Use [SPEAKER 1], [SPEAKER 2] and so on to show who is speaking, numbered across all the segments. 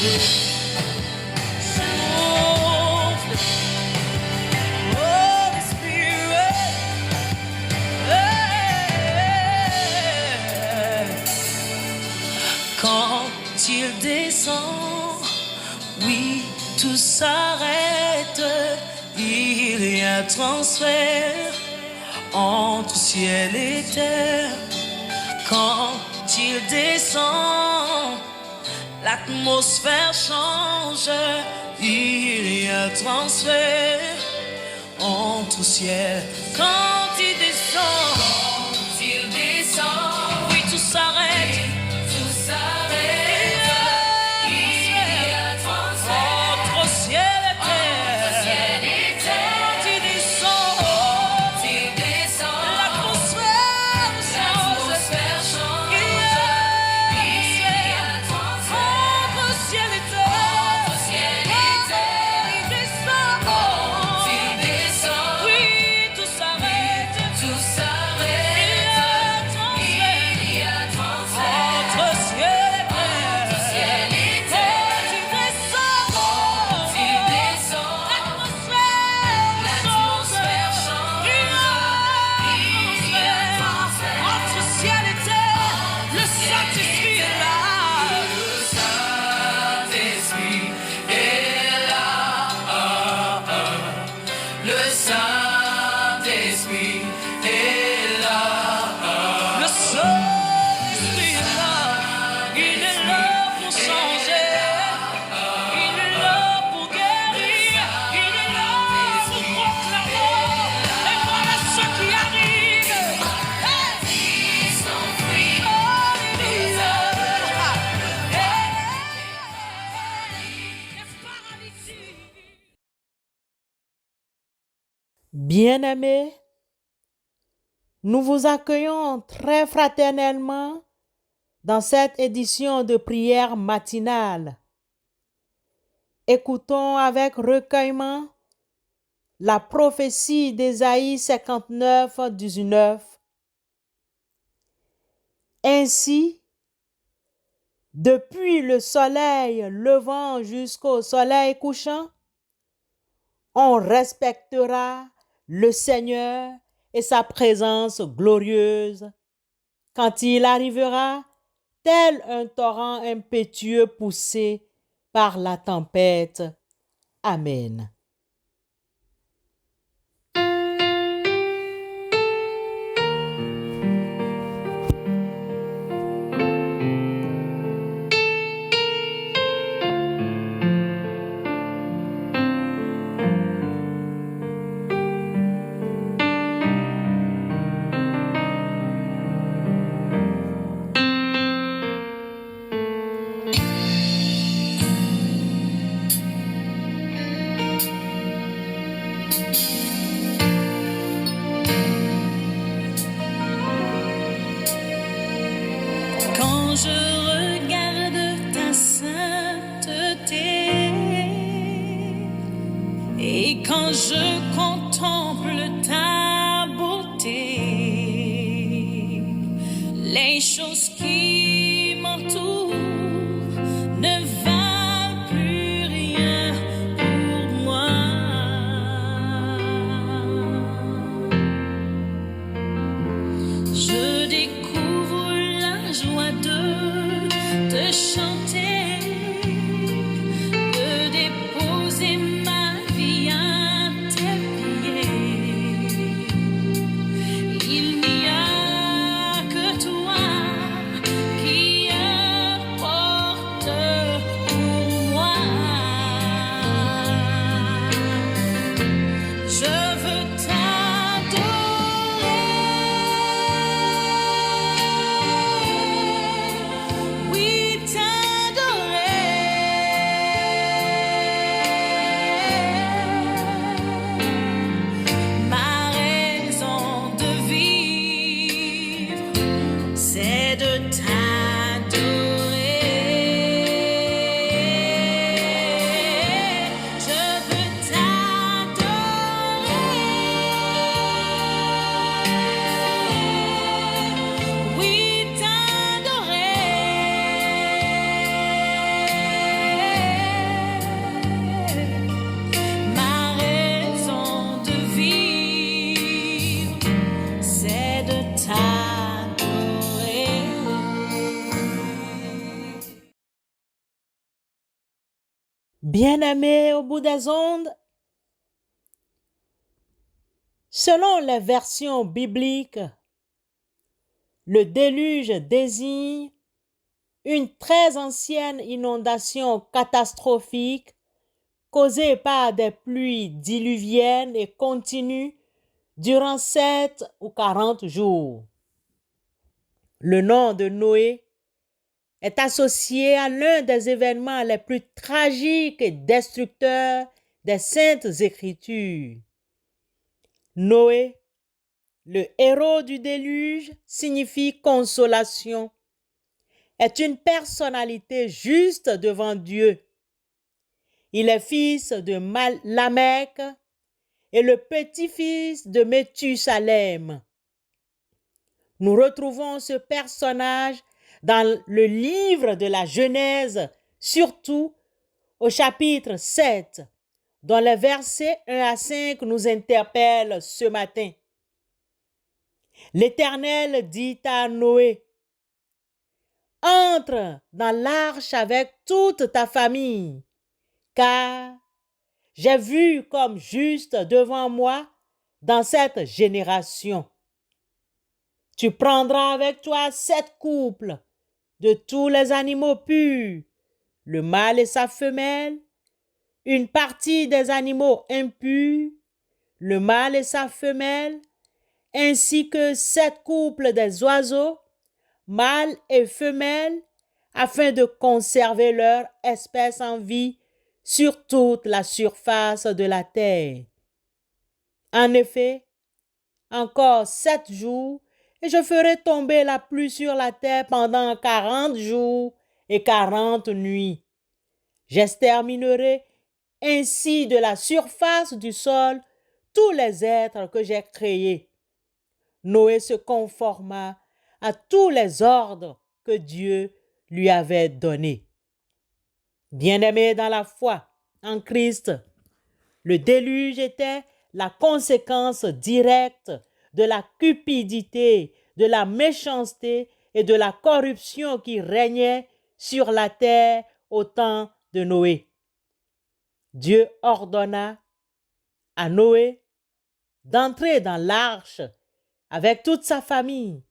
[SPEAKER 1] Quand il descend, oui, tout s'arrête. Il y a transfert entre ciel et terre. Quand il descend, l'atmosphère change. Il y a transfert entre ciel. Quand il descend, oui, tout s'arrête.
[SPEAKER 2] Bien-aimés, nous vous accueillons très fraternellement dans cette édition de prière matinale. Écoutons avec recueillement la prophétie d'Ésaïe 59, 19. Ainsi, depuis le soleil levant jusqu'au soleil couchant, on respectera le Seigneur et sa présence glorieuse quand il arrivera tel un torrent impétueux poussé par la tempête. Amen.
[SPEAKER 1] Quand je regarde ta sainteté et quand je contemple ta beauté, les choses qui m'entourent ne valent plus rien pour moi. Je découvre la joie de te chanter, de déposer ma vie à tes pieds.
[SPEAKER 2] Bien-aimés au bout des ondes, selon les versions bibliques, le déluge désigne une très ancienne inondation catastrophique causée par des pluies diluviennes et continues durant 7 ou 40 jours. Le nom de Noé est associé à l'un des événements les plus tragiques et destructeurs des Saintes Écritures. Noé, le héros du déluge, signifie consolation, est une personnalité juste devant Dieu. Il est fils de Lamech et le petit-fils de Méthusalem. Nous retrouvons ce personnage dans le livre de la Genèse, surtout au chapitre 7, dont les versets 1 à 5 nous interpellent ce matin. L'Éternel dit à Noé: « Entre dans l'arche avec toute ta famille, car j'ai vu comme juste devant moi dans cette génération. Tu prendras avec toi 7 couples de tous les animaux purs, le mâle et sa femelle, une partie des animaux impurs, le mâle et sa femelle, ainsi que 7 couples des oiseaux, mâles et femelles, afin de conserver leur espèce en vie sur toute la surface de la terre. En effet, encore 7 jours, et je ferai tomber la pluie sur la terre pendant 40 jours et 40 nuits. J'exterminerai ainsi de la surface du sol tous les êtres que j'ai créés. » Noé se conforma à tous les ordres que Dieu lui avait donnés. Bien-aimés dans la foi en Christ, le déluge était la conséquence directe de la cupidité, de la méchanceté et de la corruption qui régnait sur la terre au temps de Noé. Dieu ordonna à Noé d'entrer dans l'arche avec toute sa famille.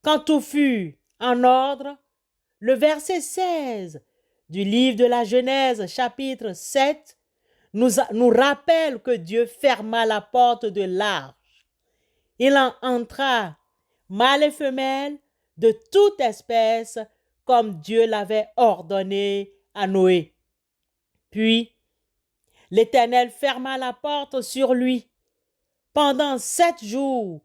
[SPEAKER 2] Quand tout fut en ordre, le verset 16 du livre de la Genèse, chapitre 7, nous rappelle que Dieu ferma la porte de l'arche. Il en entra, mâle et femelle, de toute espèce, comme Dieu l'avait ordonné à Noé. Puis, l'Éternel ferma la porte sur lui. Pendant 7 jours,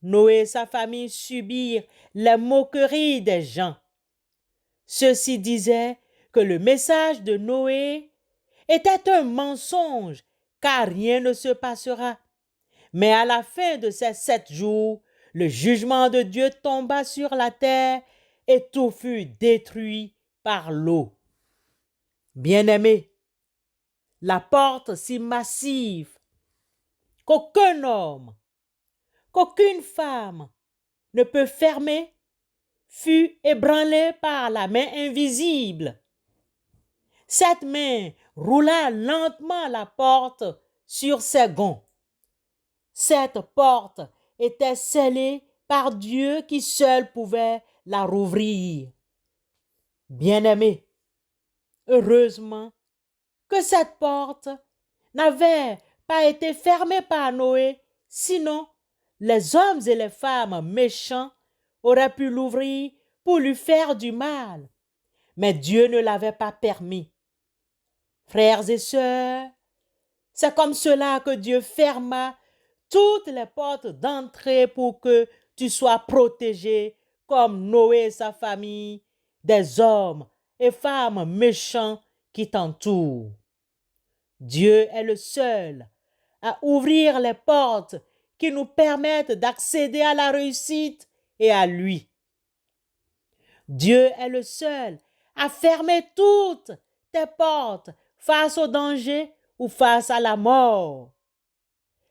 [SPEAKER 2] Noé et sa famille subirent les moqueries des gens. Ceux-ci disaient que le message de Noé était un mensonge, car rien ne se passera. Mais à la fin de ces 7 jours, le jugement de Dieu tomba sur la terre et tout fut détruit par l'eau. Bien-aimés, la porte si massive qu'aucun homme, qu'aucune femme ne peut fermer fut ébranlée par la main invisible. Cette main roula lentement la porte sur ses gonds. Cette porte était scellée par Dieu qui seul pouvait la rouvrir. Bien-aimés, heureusement que cette porte n'avait pas été fermée par Noé, sinon les hommes et les femmes méchants auraient pu l'ouvrir pour lui faire du mal. Mais Dieu ne l'avait pas permis. Frères et sœurs, c'est comme cela que Dieu ferma toutes les portes d'entrée pour que tu sois protégé comme Noé et sa famille des hommes et femmes méchants qui t'entourent. Dieu est le seul à ouvrir les portes qui nous permettent d'accéder à la réussite et à lui. Dieu est le seul à fermer toutes tes portes face au danger ou face à la mort.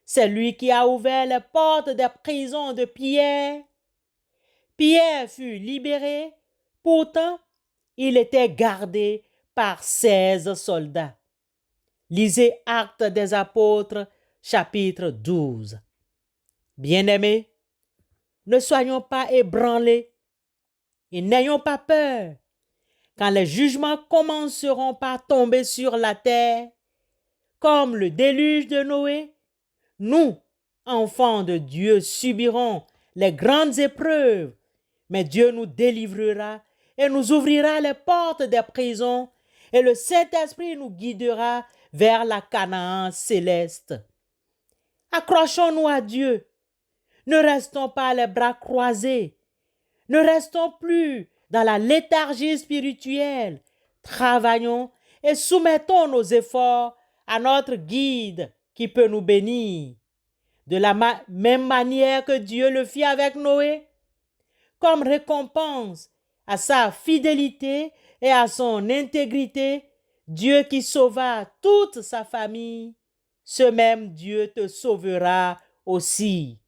[SPEAKER 2] C'est lui qui a ouvert les portes des prisons de Pierre. Pierre fut libéré, pourtant il était gardé par 16 soldats. Lisez Actes des Apôtres, chapitre 12. Bien-aimés, ne soyons pas ébranlés et n'ayons pas peur. Quand les jugements commenceront par tomber sur la terre, comme le déluge de Noé, nous, enfants de Dieu, subirons les grandes épreuves, mais Dieu nous délivrera et nous ouvrira les portes des prisons et le Saint-Esprit nous guidera vers la Canaan céleste. Accrochons-nous à Dieu. Ne restons pas les bras croisés. Ne restons plus dans la léthargie spirituelle. Travaillons et soumettons nos efforts à notre guide qui peut nous bénir. De la même manière que Dieu le fit avec Noé, comme récompense à sa fidélité et à son intégrité, Dieu qui sauva toute sa famille, ce même Dieu te sauvera aussi.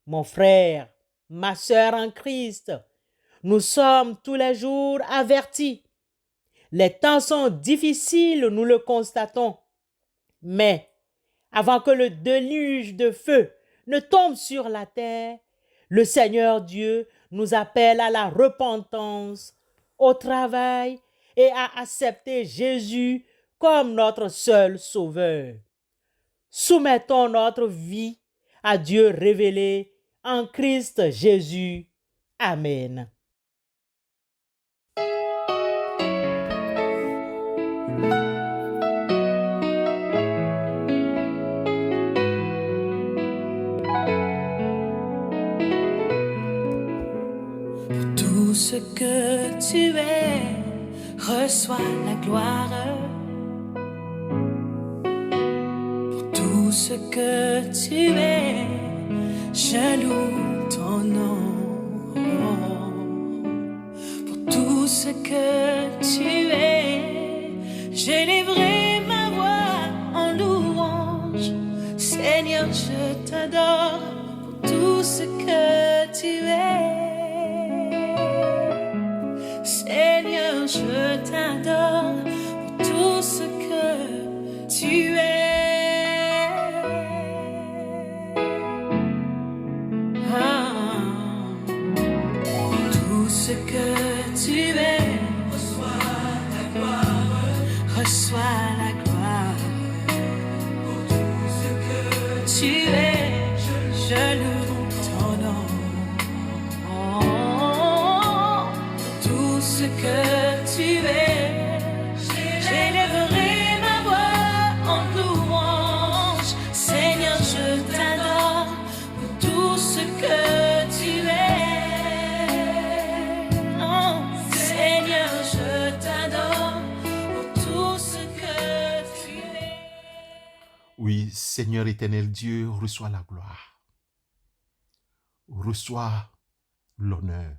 [SPEAKER 2] Mon frère, ma sœur en Christ, nous sommes tous les jours avertis. Les temps sont difficiles, nous le constatons. Mais avant que le déluge de feu ne tombe sur la terre, le Seigneur Dieu nous appelle à la repentance, au travail et à accepter Jésus comme notre seul sauveur. Soumettons notre vie à Dieu révélé en Christ Jésus. Amen.
[SPEAKER 1] Tout ce que tu es, reçois la gloire. Pour tout ce que tu es, je loue ton nom. Pour tout ce que tu es, j'élèverai ma voix en louange. Seigneur, je t'adore pour tout ce que tu es. Seigneur, je t'adore pour tout ce que tu es. Tout ce que tu es, reçois la gloire. Reçois la gloire. Pour tout ce que tu es, je loue ton nom. Ce que tu es, j'élèverai ma voix en louange. Seigneur, je t'adore pour tout ce que tu es. Oh, Seigneur, je t'adore pour tout ce que tu es.
[SPEAKER 3] Oui, Seigneur éternel Dieu, reçois la gloire. Reçois l'honneur.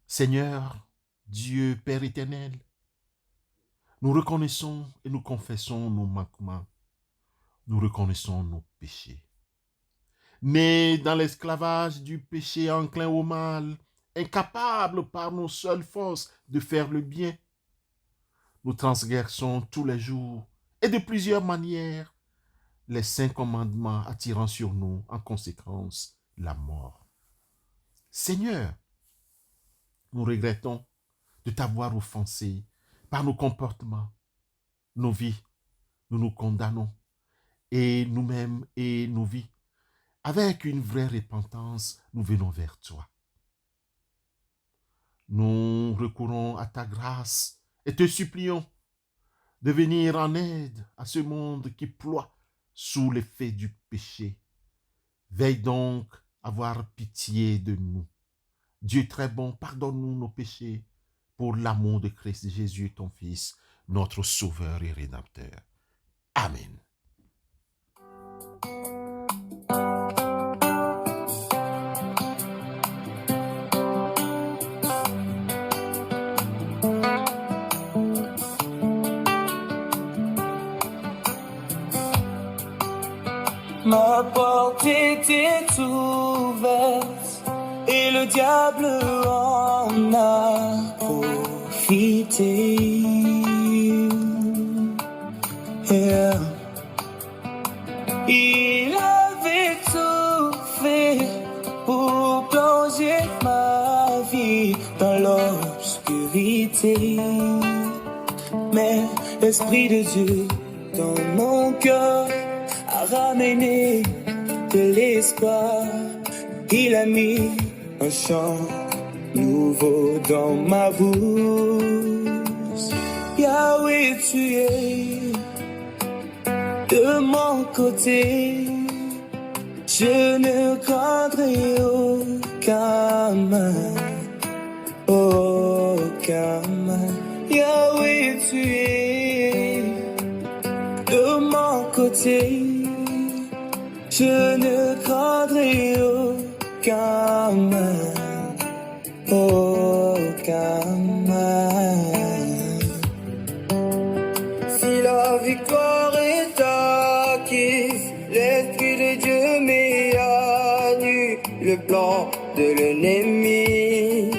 [SPEAKER 3] Seigneur, Dieu, Père éternel, nous reconnaissons et nous confessons nos manquements. Nous reconnaissons nos péchés. Nés dans l'esclavage du péché enclin au mal, incapables par nos seules forces de faire le bien, nous transgressons tous les jours et de plusieurs manières les 5 commandements attirant sur nous en conséquence la mort. Seigneur, nous regrettons de t'avoir offensé par nos comportements, nos vies. Nous nous condamnons et nous-mêmes et nos vies. Avec une vraie repentance, nous venons vers toi. Nous recourons à ta grâce et te supplions de venir en aide à ce monde qui ploie sous l'effet du péché. Veille donc à avoir pitié de nous. Dieu très bon, pardonne-nous nos péchés pour l'amour de Christ Jésus, ton Fils, notre Sauveur et Rédempteur. Amen.
[SPEAKER 4] Ma porte était ouverte et le diable en a profité. vérité. Yeah. Il avait tout fait pour plonger ma vie dans l'obscurité. Mais l'Esprit de Dieu dans mon cœur a ramené de l'espoir. Il a mis un chant nouveau dans ma bouche. Yahweh, tu es de mon côté. Je ne craindrai aucun mal, aucun mal. Yahweh, tu es de mon côté. Je ne craindrai aucun mal, aucun mal. Si la victoire est acquise, l'Esprit de Dieu met à nu le plan de l'ennemi.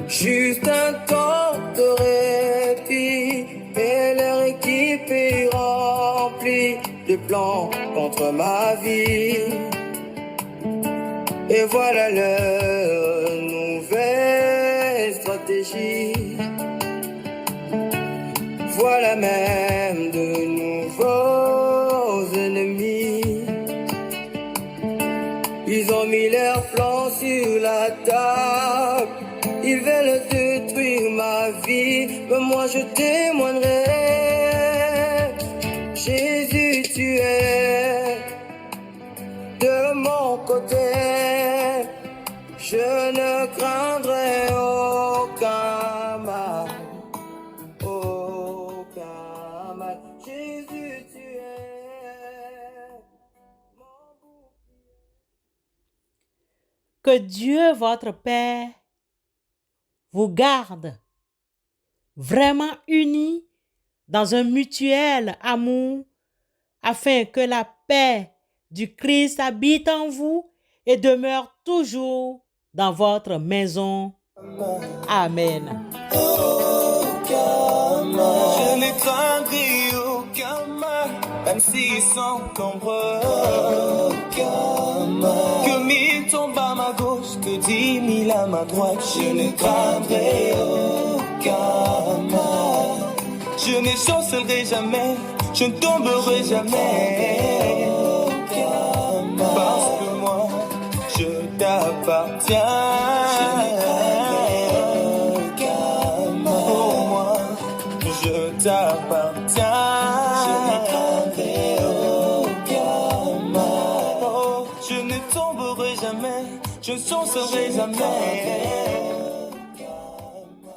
[SPEAKER 4] Juste un temps de répit et leur équipe est remplie de plans contre ma vie. Et voilà leur nouvelle stratégie. Voilà même de nouveaux ennemis. Ils ont mis leurs plans sur la table. Ils veulent détruire ma vie, mais moi je témoignerai. Jésus, tu es de mon côté. Je ne craindrai aucun mal, aucun mal. Jésus, tu es mon bouclier.
[SPEAKER 2] Que Dieu, votre Père, vous garde vraiment unis dans un mutuel amour, afin que la paix du Christ habite en vous et demeure toujours dans votre maison. Amen.
[SPEAKER 4] Aucun mal. Je ne craindrai aucun mal, même s'ils sont nombreux. Aucun mal. Que 1000 tombent à ma gauche, que 10 000 à ma droite. Je ne craindrai aucun mal. Je ne chancellerai jamais, je ne tomberai jamais. Aucun mal. Parce que moi, je t'appartiens. T'appartiens. Je ne craindrai aucun mal. Oh, je ne tomberai jamais, je ne chancerai jamais.